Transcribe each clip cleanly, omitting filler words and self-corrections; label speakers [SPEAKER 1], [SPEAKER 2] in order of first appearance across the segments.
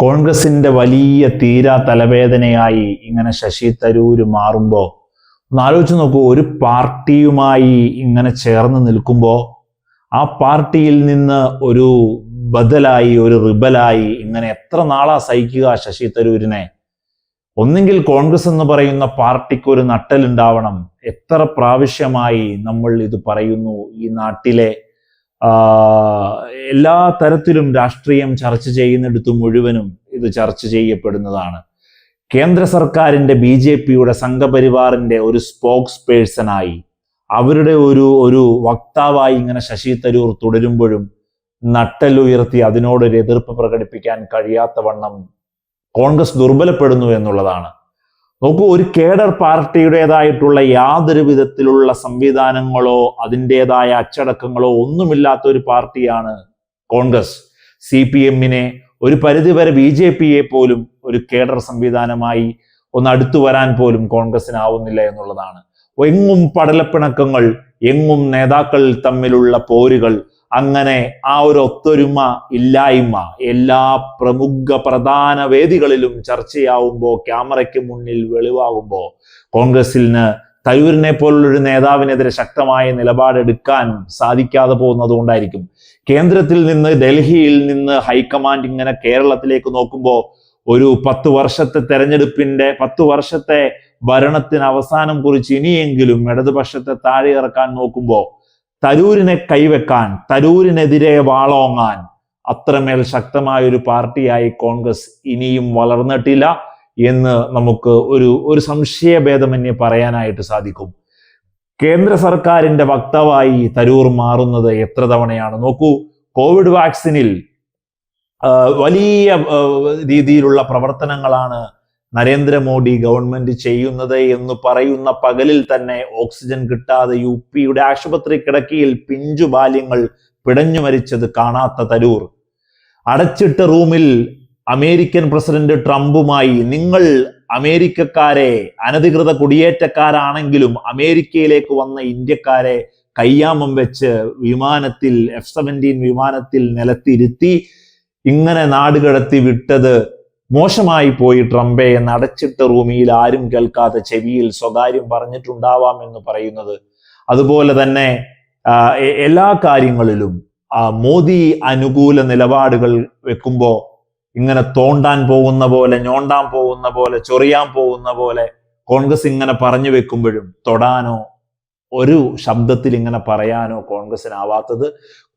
[SPEAKER 1] കോൺഗ്രസിന്റെ വലിയ തീരാ തലവേദനയായി ഇങ്ങനെ ശശി തരൂര് മാറുമ്പോൾ ഒന്ന് ആലോചിച്ച് നോക്കൂ. ഒരു പാർട്ടിയുമായി ഇങ്ങനെ ചേർന്ന് നിൽക്കുമ്പോൾ ആ പാർട്ടിയിൽ നിന്ന് ഒരു ബദലായി, ഒരു റിബലായി ഇങ്ങനെ എത്ര നാളാ സഹിക്കുക ശശി തരൂരിനെ? ഒന്നെങ്കിൽ കോൺഗ്രസ് എന്ന് പറയുന്ന പാർട്ടിക്ക് ഒരു നട്ടലുണ്ടാവണം. എത്ര പ്രാവശ്യമായി നമ്മൾ ഇത് പറയുന്നു. ഈ നാട്ടിലെ എല്ലാ തരത്തിലും രാഷ്ട്രീയം ചർച്ച ചെയ്യുന്നിടത്ത് മുഴുവനും ഇത് ചർച്ച ചെയ്യപ്പെടുന്നതാണ്. കേന്ദ്ര സർക്കാരിന്റെ BJPയുടെ സംഘപരിവാറിന്റെ ഒരു സ്പോക്സ് പേഴ്സണായി, അവരുടെ ഒരു വക്താവായി ഇങ്ങനെ ശശി തരൂർ തുടരുമ്പോഴും നട്ടലുയർത്തി അതിനോടൊരു എതിർപ്പ് പ്രകടിപ്പിക്കാൻ കഴിയാത്ത വണ്ണം കോൺഗ്രസ് ദുർബലപ്പെടുന്നു എന്നുള്ളതാണ്. നോക്കൂ, ഒരു കേഡർ പാർട്ടിയുടേതായിട്ടുള്ള യാതൊരു വിധത്തിലുള്ള സംവിധാനങ്ങളോ അതിൻ്റെതായ അച്ചടക്കങ്ങളോ ഒന്നുമില്ലാത്ത ഒരു പാർട്ടിയാണ് കോൺഗ്രസ്. CPM-നെ ഒരു പരിധിവരെ BJPയെ പോലും ഒരു കേഡർ സംവിധാനമായി ഒന്ന് അടുത്തു വരാൻ പോലും കോൺഗ്രസിനാവുന്നില്ല എന്നുള്ളതാണ്. എങ്ങും പടലപ്പിണക്കങ്ങൾ, എങ്ങും നേതാക്കൾ തമ്മിലുള്ള പോരുകൾ, അങ്ങനെ ആ ഒരു ഒത്തൊരുമ ഇല്ലായ്മ എല്ലാ പ്രധാന വേദികളിലും ചർച്ചയാവുമ്പോൾ, ക്യാമറയ്ക്ക് മുന്നിൽ വെളിവാകുമ്പോൾ കോൺഗ്രസിന് തരൂരിനെ പോലുള്ളൊരു നേതാവിനെതിരെ ശക്തമായ നിലപാടെടുക്കാൻ സാധിക്കാതെ പോകുന്നത് കൊണ്ടായിരിക്കും. കേന്ദ്രത്തിൽ നിന്ന്, ഡൽഹിയിൽ നിന്ന് ഹൈക്കമാൻഡ് ഇങ്ങനെ കേരളത്തിലേക്ക് നോക്കുമ്പോൾ ഒരു 10 വർഷത്തെ തെരഞ്ഞെടുപ്പിന്റെ 10 വർഷത്തെ ഭരണത്തിന് അവസാനം കുറിച്ച് ഇനിയെങ്കിലും ഇടതുപക്ഷത്തെ താഴെ ഇറക്കാൻ നോക്കുമ്പോൾ തരൂരിനെ കൈവെക്കാൻ, തരൂരിനെതിരെ വാളോങ്ങാൻ അത്രമേൽ ശക്തമായ ഒരു പാർട്ടിയായി കോൺഗ്രസ് ഇനിയും വളർന്നിട്ടില്ല എന്ന് നമുക്ക് ഒരു സംശയഭേദമന്യേ പറയാനായിട്ട് സാധിക്കും. കേന്ദ്ര സർക്കാരിന്റെ വക്താവായി തരൂർ മാറുന്നത് എത്ര തവണയാണ്? നോക്കൂ, കോവിഡ് വാക്സിനിൽ വലിയ രീതിയിലുള്ള പ്രവർത്തനങ്ങളാണ് നരേന്ദ്രമോദി ഗവൺമെന്റ് ചെയ്യുന്നത് എന്ന് പറയുന്ന പകലിൽ തന്നെ ഓക്സിജൻ കിട്ടാതെ UPയുടെ ആശുപത്രി കിടക്കയിൽ പിഞ്ചു ബാല്യങ്ങൾ പിടഞ്ഞു മരിച്ചത് കാണാത്ത തരൂർ, അടച്ചിട്ട റൂമിൽ അമേരിക്കൻ പ്രസിഡന്റ് ട്രംപുമായി, നിങ്ങൾ അമേരിക്കക്കാരെ അനധികൃത കുടിയേറ്റക്കാരാണെങ്കിലും അമേരിക്കയിലേക്ക് വന്ന ഇന്ത്യക്കാരെ കയ്യാമം വെച്ച് വിമാനത്തിൽ F-17 വിമാനത്തിൽ നിലത്തിരുത്തി ഇങ്ങനെ നാടുകടത്തി വിട്ടത് മോശമായി പോയി ട്രംപേ എന്ന് അടച്ചിട്ട റൂമിൽ ആരും കേൾക്കാതെ ചെവിയിൽ സ്വകാര്യം പറഞ്ഞിട്ടുണ്ടാവാം എന്ന് പറയുന്നത്. അതുപോലെ തന്നെ എല്ലാ കാര്യങ്ങളിലും മോദി അനുകൂല നിലപാടുകൾ വെക്കുമ്പോൾ ഇങ്ങനെ തോണ്ടാൻ പോകുന്ന പോലെ, ഞോണ്ടാൻ പോകുന്ന പോലെ, ചൊറിയാൻ പോകുന്ന പോലെ കോൺഗ്രസ് ഇങ്ങനെ പറഞ്ഞു വെക്കുമ്പോഴും തൊടാനോ ഒരു ശബ്ദത്തിൽ ഇങ്ങനെ പറയാനോ കോൺഗ്രസിനാവാത്തത്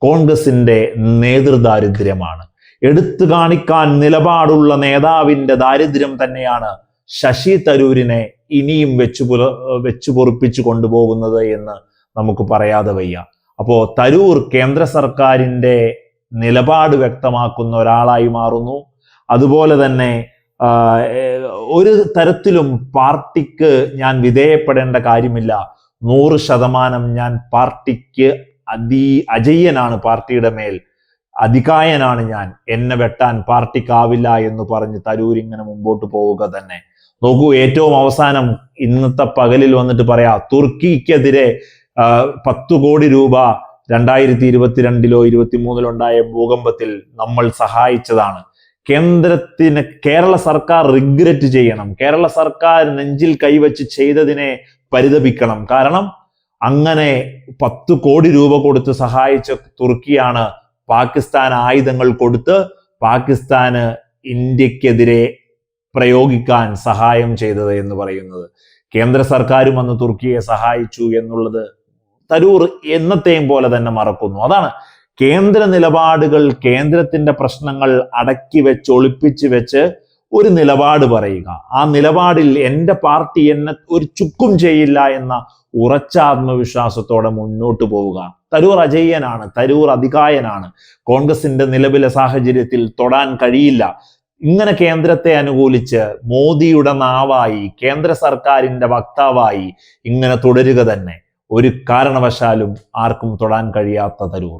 [SPEAKER 1] കോൺഗ്രസിന്റെ നേതൃദാരിദ്ര്യമാണ്. എടുത്തു കാണിക്കാൻ നിലപാടുള്ള നേതാവിന്റെ ദാരിദ്ര്യം തന്നെയാണ് ശശി തരൂരിനെ ഇനിയും വെച്ചു പൊറുപ്പിച്ചു കൊണ്ടുപോകുന്നത് എന്ന് നമുക്ക് പറയാതെ വയ്യ. അപ്പോ തരൂർ കേന്ദ്ര സർക്കാരിന്റെ നിലപാട് വ്യക്തമാക്കുന്ന ഒരാളായി മാറുന്നു. അതുപോലെ തന്നെ ഒരു തരത്തിലും പാർട്ടിക്ക് ഞാൻ വിധേയപ്പെടേണ്ട കാര്യമില്ല, 100% ഞാൻ പാർട്ടിക്ക് അജയ്യനാണ്, പാർട്ടിയുടെ മേൽ അധികായനാണ് ഞാൻ, എന്നെ വെട്ടാൻ പാർട്ടിക്കാവില്ല എന്ന് പറഞ്ഞ് തരൂർ ഇങ്ങനെ മുമ്പോട്ട് പോവുക തന്നെ. നോക്കൂ, ഏറ്റവും അവസാനം ഇന്നത്തെ പകലിൽ വന്നിട്ട് പറയാ, തുർക്കിക്കെതിരെ 10 കോടി രൂപ 2022-ലോ 2023-ലോ ഉണ്ടായ ഭൂകമ്പത്തിൽ നമ്മൾ സഹായിച്ചതാണ്. കേരള സർക്കാർ റിഗ്രറ്റ് ചെയ്യണം, കേരള സർക്കാർ നെഞ്ചിൽ കൈവച്ച് ചെയ്തതിനെ പരിതപിക്കണം. കാരണം അങ്ങനെ 10 കോടി രൂപ കൊടുത്ത് സഹായിച്ച തുർക്കിയാണ് പാകിസ്ഥാൻ ആയുധങ്ങൾ കൊടുത്ത് പാകിസ്ഥാന് ഇന്ത്യക്കെതിരെ പ്രയോഗിക്കാൻ സഹായം ചെയ്തത് എന്ന് പറയുന്നത്. കേന്ദ്ര സർക്കാരും അന്ന് തുർക്കിയെ സഹായിച്ചു എന്നുള്ളത് തരൂർ എന്നത്തെയും പോലെ തന്നെ മറക്കുന്നു. അതാണ് കേന്ദ്ര നിലപാടുകൾ, കേന്ദ്രത്തിന്റെ പ്രശ്നങ്ങൾ അടക്കി വെച്ച്, ഒളിപ്പിച്ച് വെച്ച് ഒരു നിലപാട് പറയുക. ആ നിലപാടിൽ എൻ്റെ പാർട്ടി എന്നെ ഒരു ചുക്കും ചെയ്യില്ല എന്ന ഉറച്ച ആത്മവിശ്വാസത്തോടെ മുന്നോട്ട് പോവുക. തരൂർ അജയ്യനാണ്, തരൂർ അധികായനാണ്, കോൺഗ്രസിന്റെ നിലവിലെ സാഹചര്യത്തിൽ തൊടാൻ കഴിയില്ല. ഇങ്ങനെ കേന്ദ്രത്തെ അനുകൂലിച്ച് മോദിയുടെ നാവായി, കേന്ദ്ര സർക്കാരിന്റെ വക്താവായി ഇങ്ങനെ തുടരുക തന്നെ. ഒരു കാരണവശാലും ആർക്കും തൊടാൻ കഴിയാത്ത തരൂർ.